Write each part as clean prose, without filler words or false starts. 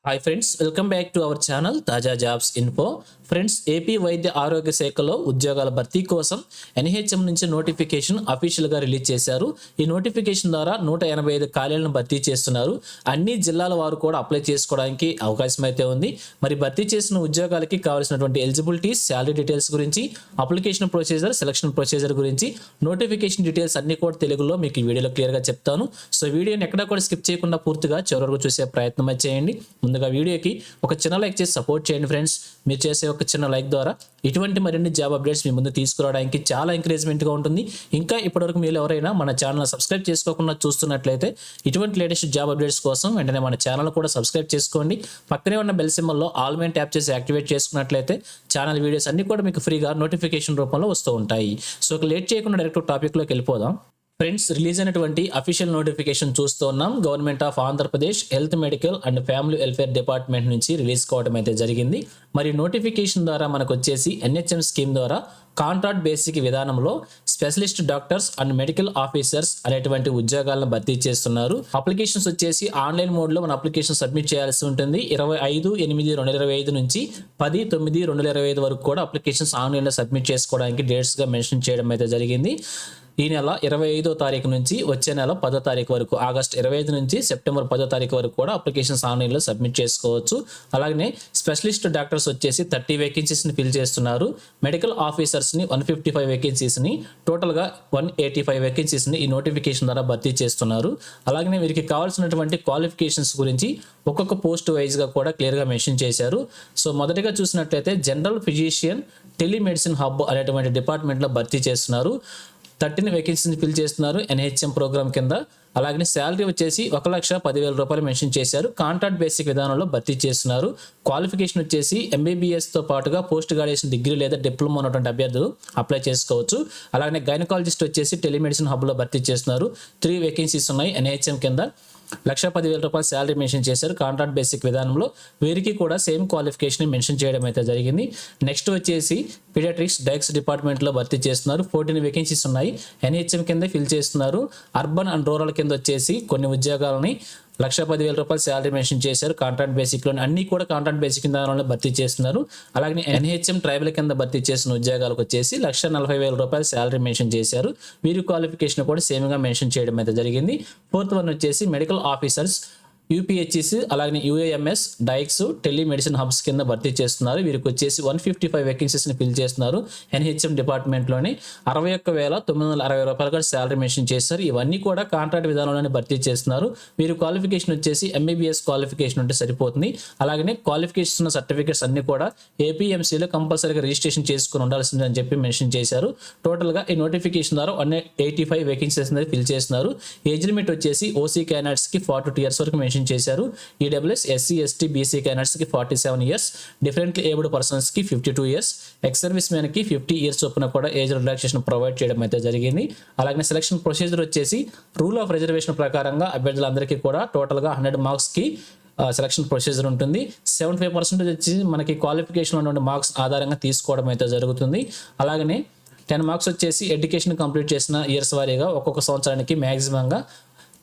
Hi friends, welcome back to our channel తాజా jobs info. Friends, AP వైద్య ఆరోగ్య శాఖలో ఉద్యోగాల భర్తీ కోసం ఎన్హెచ్ఎం నుంచి నోటిఫికేషన్ అఫీషియల్గా రిలీజ్ చేశారు. ఈ నోటిఫికేషన్ ద్వారా 185 ఖాళీలను భర్తీ చేస్తున్నారు. అన్ని జిల్లాల వారు కూడా అప్లై చేసుకోవడానికి అవకాశం అయితే ఉంది. మరి భర్తీ చేసిన ఉద్యోగాలకి కావాల్సినటువంటి ఎలిజిబిలిటీస్, శాలరీ డీటెయిల్స్ గురించి, అప్లికేషన్ ప్రొసీజర్, సెలక్షన్ ప్రొసీజర్ గురించి, నోటిఫికేషన్ డీటెయిల్స్ అన్ని కూడా తెలుగులో మీకు ఈ వీడియోలో క్లియర్గా చెప్తాను. సో వీడియోని ఎక్కడా కూడా స్కిప్ చేయకుండా పూర్తిగా చివరి వరకు చూసే ప్రయత్నం చేయండి. ముందుగా వీడియోకి ఒక చిన్న లైక్ చేసి సపోర్ట్ చేయండి ఫ్రెండ్స్. మీరు చేసే ఒక చిన్న లైక్ ద్వారా ఇటువంటి మరిన్ని జాబ్ అప్డేట్స్ మీ ముందు తీసుకురావడానికి చాలా ఎంకరేజ్మెంట్గా ఉంటుంది. ఇంకా ఇప్పటివరకు మీరు ఎవరైనా మన ఛానల్ సబ్స్క్రైబ్ చేసుకోకుండా చూస్తున్నట్లయితే ఇటువంటి లేటెస్ట్ జాబ్ అప్డేట్స్ కోసం వెంటనే మన ఛానల్ కూడా సబ్స్క్రైబ్ చేసుకోండి. పక్కనే ఉన్న బెల్ సింబల్లో ఆల్ మెయిన్ ట్యాప్ చేసి యాక్టివేట్ చేసుకున్నట్లయితే ఛానల్ వీడియోస్ అన్ని కూడా మీకు ఫ్రీగా నోటిఫికేషన్ రూపంలో వస్తూ ఉంటాయి. సో లేట్ చేయకుండా డైరెక్ట్ టాపిక్లోకి వెళ్ళిపోదాం. ఫ్రెండ్స్, రిలీజ్ అయినటువంటి అఫీషియల్ నోటిఫికేషన్ చూస్తూ ఉన్నాం. Government of Andhra Pradesh health, medical and family welfare department నుంచి రిలీజ్ కావడం అయితే జరిగింది. మరి నోటిఫికేషన్ ద్వారా మనకు వచ్చేసి ఎన్హెచ్ఎం స్కీమ్ ద్వారా కాంట్రాక్ట్ బేసిక్ విధానంలో specialist doctors and medical officers అనేటువంటి ఉద్యోగాలను భర్తీ చేస్తున్నారు. అప్లికేషన్స్ వచ్చేసి ఆన్లైన్ మోడ్లో మన అప్లికేషన్ సబ్మిట్ చేయాల్సి ఉంటుంది. 25/8/2025 నుంచి 10/9/2025 వరకు కూడా అప్లికేషన్స్ ఆన్లైన్లో సబ్మిట్ చేసుకోవడానికి డేట్స్గా మెన్షన్ చేయడం అయితే జరిగింది. ఈ నెల 25వ తారీఖు నుంచి వచ్చే నెల 10వ తారీఖు వరకు, ఆగస్టు 25 నుంచి సెప్టెంబర్ 10వ తారీఖు వరకు కూడా అప్లికేషన్స్ ఆన్లైన్లో సబ్మిట్ చేసుకోవచ్చు. అలాగే స్పెషలిస్ట్ డాక్టర్స్ వచ్చేసి 30 వేకెన్సీస్ని ఫిల్ చేస్తున్నారు. మెడికల్ ఆఫీసర్స్ని 155 వేకెన్సీస్ని, టోటల్గా 185 వేకెన్సీస్ని ఈ నోటిఫికేషన్ ద్వారా భర్తీ చేస్తున్నారు. అలాగే వీరికి కావాల్సినటువంటి క్వాలిఫికేషన్స్ గురించి ఒక్కొక్క పోస్ట్ వైజ్గా కూడా క్లియర్గా మెన్షన్ చేశారు. సో మొదటిగా చూసినట్లయితే జనరల్ ఫిజిషియన్ టెలిమెడిసిన్ హబ్ అనేటువంటి డిపార్ట్మెంట్లో భర్తీ చేస్తున్నారు. 13 వేకెన్సీని ఫిల్ చేస్తున్నారు ఎన్హెచ్ఎం ప్రోగ్రామ్ కింద. అలాగే శాలరీ వచ్చేసి 1,10,000 రూపాయలు మెన్షన్ చేశారు. కాంట్రాక్ట్ బేసిక్ విధానంలో భర్తీ చేస్తున్నారు. క్వాలిఫికేషన్ వచ్చేసి ఎంబీబీఎస్తో పాటుగా పోస్ట్ గ్రాడ్యుయేషన్ డిగ్రీ లేదా డిప్లొమా ఉన్నటువంటి అభ్యర్థులు అప్లై చేసుకోవచ్చు. అలాగే గైనకాలజిస్ట్ వచ్చేసి టెలిమెడిసిన్ హబ్లో భర్తీ చేస్తున్నారు. 3 వేకెన్సీస్ ఉన్నాయి ఎన్హెచ్ఎం కింద. 1,10,000 రూపాయలు శాలరీ మెన్షన్ చేశారు కాంట్రాక్ట్ బేసిక్ విధానంలో. వీరికి కూడా సేమ్ క్వాలిఫికేషన్ మెన్షన్ చేయడం అయితే జరిగింది. నెక్స్ట్ వచ్చేసి పీడియాట్రిక్స్ డైక్స్ డిపార్ట్మెంట్లో భర్తీ చేస్తున్నారు. 14 వేకెన్సీస్ ఉన్నాయి ఎన్హెచ్ఎం కింద ఫిల్ చేస్తున్నారు. అర్బన్ అండ్ రూరల్ కింద వచ్చేసి కొన్ని ఉద్యోగాలని 1,10,000 రూపాయలు శాలరీ మెన్షన్ చేశారు. కాంట్రాక్ట్ బేసిక్లో అన్ని కూడా కాంట్రాక్ట్ బేసిక్ విధానంలో భర్తీ చేస్తున్నారు. అలాగే ఎన్హెచ్ఎం ట్రైబల్ కింద భర్తీ చేసిన ఉద్యోగాలకు వచ్చేసి 1,40,000 రూపాయలు శాలరీ మెన్షన్ చేశారు. వీరి క్వాలిఫికేషన్ కూడా సేమ్గా మెన్షన్ చేయడం అయితే జరిగింది. 4th వన్ వచ్చేసి మెడికల్ ఆఫీసర్స్ యూపీహెచ్ఈస్, అలాగే యూఏఎంఎస్, డైక్స్, టెలిమెడిసిన్ హబ్స్ కింద భర్తీ చేస్తున్నారు. వీరికి వచ్చేసి 155 వేకెన్సీస్ని ఫిల్ చేస్తున్నారు. ఎన్హెచ్ఎం డిపార్ట్మెంట్లోని 61,960 రూపాయలు కూడా శాలరీ మెన్షన్ చేస్తారు. ఇవన్నీ కూడా కాంట్రాక్ట్ విధానంలోనే భర్తీ చేస్తున్నారు. వీరి క్వాలిఫికేషన్ వచ్చేసి ఎంబీబీఎస్ క్వాలిఫికేషన్ ఉంటే సరిపోతుంది. అలాగే క్వాలిఫికేషన్ ఉన్న సర్టిఫికేట్స్ అన్ని కూడా ఏపీఎంసీలో కంపల్సరీగా రిజిస్ట్రేషన్ చేసుకుని ఉండాల్సింది అని చెప్పి మెన్షన్ చేశారు. టోటల్గా ఈ నోటిఫికేషన్ ద్వారా 185 వేకెన్సీస్ అనేది ఫిల్ చేస్తున్నారు. ఏజ్ లిమిట్ వచ్చేసి ఓసీ క్యాండిడేట్స్కి 42 ఇయర్స్ వరకు మెన్షన్ చేశారు. ఈడబ్ల్యూఎస్, ఎస్సీ, ఎస్టీ, బీసీ క్యాండిడేట్స్కి 47 ఇయర్స్, డిఫరెంట్లీ ఏబుల్డ్ పర్సన్స్కి 52 ఇయర్స్, ఎక్స్ సర్వీస్ మ్యాన్కి 50 ఇయర్స్ చొప్పున కూడా ఏజ్ రిలాక్సేషన్ ప్రొవైడ్ చేయడం అయితే జరిగింది. అలాగే సెలక్షన్ ప్రొసీజర్ వచ్చేసి రూల్ ఆఫ్ రిజర్వేషన్ ప్రకారంగా అభ్యర్థులందరికీ కూడా టోటల్గా 100 మార్క్స్కి సెలక్షన్ ప్రొసీజర్ ఉంటుంది. 75% వచ్చి మనకి క్వాలిఫికేషన్ ఉన్నటువంటి మార్క్స్ ఆధారంగా తీసుకోవడం అయితే జరుగుతుంది. అలాగనే 10 మార్క్స్ వచ్చేసి ఎడ్యుకేషన్ కంప్లీట్ చేసిన ఇయర్స్ వారీగా ఒక్కొక్క సంవత్సరానికి మ్యాక్సిమంగా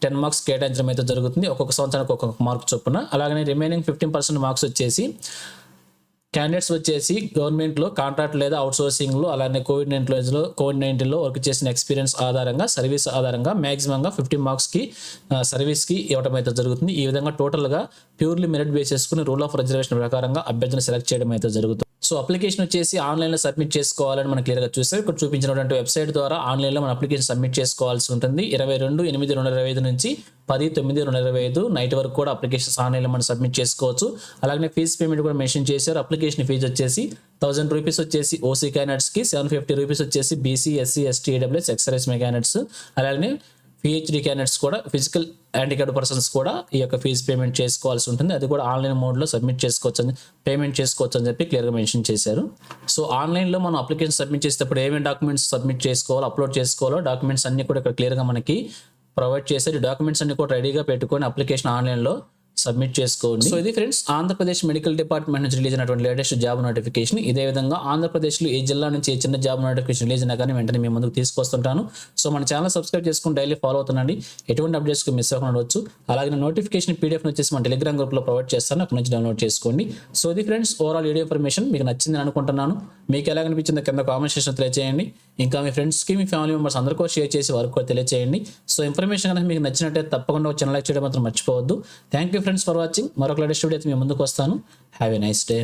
10 మార్క్స్ కేటాయించడం అయితే జరుగుతుంది. ఒక్కొక్క సంవత్సరానికి ఒక్కొక్క మార్క్ చొప్పున. అలాగే రిమైనింగ్ 15% మార్క్స్ వచ్చేసి క్యాండిడేట్స్ వచ్చేసి గవర్నమెంట్లో కాంట్రాక్ట్ లేదా అవుట్సోర్సింగ్లో, అలానే కోవిడ్-19లో వర్క్ చేసిన ఎక్స్పీరియన్స్ ఆధారంగా, సర్వీస్ ఆధారంగా మ్యాక్సిమంగా 50 మార్క్స్కి సర్వీస్కి ఇవ్వడం అయితే జరుగుతుంది. ఈ విధంగా టోటల్గా ప్యూర్లీ మెరిట్ బేస్ చేసుకుని రూల్ ఆఫ్ రిజర్వేషన్ ప్రకారంగా అభ్యర్థిని సెలెక్ట్ చేయడం అయితే జరుగుతుంది. సో అప్లికేషన్ వచ్చేసి ఆన్లైన్లో సబ్మిట్ చేసుకోవాలని మనం క్లియర్గా చూసాం. ఇక్కడ చూపించినటువంటి వెబ్సైట్ ద్వారా ఆన్లైన్లో మన అప్లికేషన్ సబ్మిట్ చేసుకోవాల్సి ఉంటుంది. 22/8/2025 నుంచి 10/9/2025 నైట్ వరకు కూడా అప్లికేషన్స్ ఆన్లైన్లో మనం సబ్మిట్ చేసుకోవచ్చు. అలాగే ఫీజు పేమెంట్ కూడా మెన్షన్ చేశారు. అప్లికేషన్ ఫీజు వచ్చేసి 1,000 రూపీస్ వచ్చేసి ఓసీ క్యాండిడేట్స్కి, 750 రూపీస్ వచ్చేసి BC, SC, ST, EWS, ex service man candidates, అలాగే పిహెచ్డి క్యాండిడేట్స్ కూడా, ఫిజికల్ హ్యాండిక్యాప్డ్ పర్సన్స్ కూడా ఈ యొక్క ఫీజు పేమెంట్ చేసుకోవాల్సి ఉంటుంది. అది కూడా ఆన్లైన్ మోడ్లో సబ్మిట్ చేసుకోవచ్చు, పేమెంట్ చేసుకోవచ్చు అని చెప్పి క్లియర్గా మెన్షన్ చేశారు. సో ఆన్లైన్లో మనం అప్లికేషన్ సబ్మిట్ చేసేటప్పుడు ఏమేమి డాక్యుమెంట్స్ సబ్మిట్ చేసుకోవాలో, అప్లోడ్ చేసుకోవాలో డాక్యుమెంట్స్ అన్ని కూడా ఇక్కడ క్లియర్గా మనకి ప్రొవైడ్ చేశారు. ఈ డాక్యుమెంట్స్ అన్ని కూడా రెడీగా పెట్టుకొని అప్లికేషన్ ఆన్లైన్లో సబ్మిట్ చేసుకోండి. సో ఇది ఫ్రెండ్స్ ఆంధ్రప్రదేశ్ మెడికల్ డిపార్ట్మెంట్ నుంచి రిలీజ్ అయినటువంటి లేటెస్ట్ జాబ్ నోటిఫికేషన్. ఇదే విధంగా ఆంధ్రప్రదేశ్లో ఏ జిల్లా నుంచి ఏ చిన్న జాబ్ నోటిఫికేషన్ రిలీజ్ అయినా కానీ వెంటనే మేము ముందుకు తీసుకొస్తుంటాను. సో మన ఛానల్ సబ్స్క్రైబ్ చేసుకుని డైలీ ఫాలో అవుతుండండి. ఎటువంటి అప్డేట్స్కి మిస్ అవ్వకుండా ఉండవచ్చు. అలాగే నోటిఫికేషన్ పీడిఎఫ్ వచ్చేసి మన టెలిగ్రామ్ గ్రూప్లో ప్రొవైడ్ చేస్తాను, అక్కడ నుంచి డౌన్లోడ్ చేసుకోండి. సో ఇది ఫ్రెండ్స్ ఓవరాల్ వీడియో ఇన్ఫర్మేషన్ మీకు నచ్చిందని అనుకుంటున్నాను. మీకు ఎలా అనిపించిందో కింద కామెంట్ సెక్షన్ తెలియజేయండి. ఇంకా మీ ఫ్రెండ్స్కి మీ ఫ్యామిలీ మెంబర్స్ అందరికీ షేర్ చేసి వారికి కూడా తెలియజేయండి. సో ఇన్ఫర్మేషన్ కనుక మీకు నచ్చినట్లయితే తప్పకుండా ఒక ఛానల్ లైక్ చేయడం మాత్రం మర్చిపోవద్దు. Thank you friends for watching. మరొక లేటెస్ట్ వీడియో అయితే మీ ముందుకు వస్తాను. Have a nice day.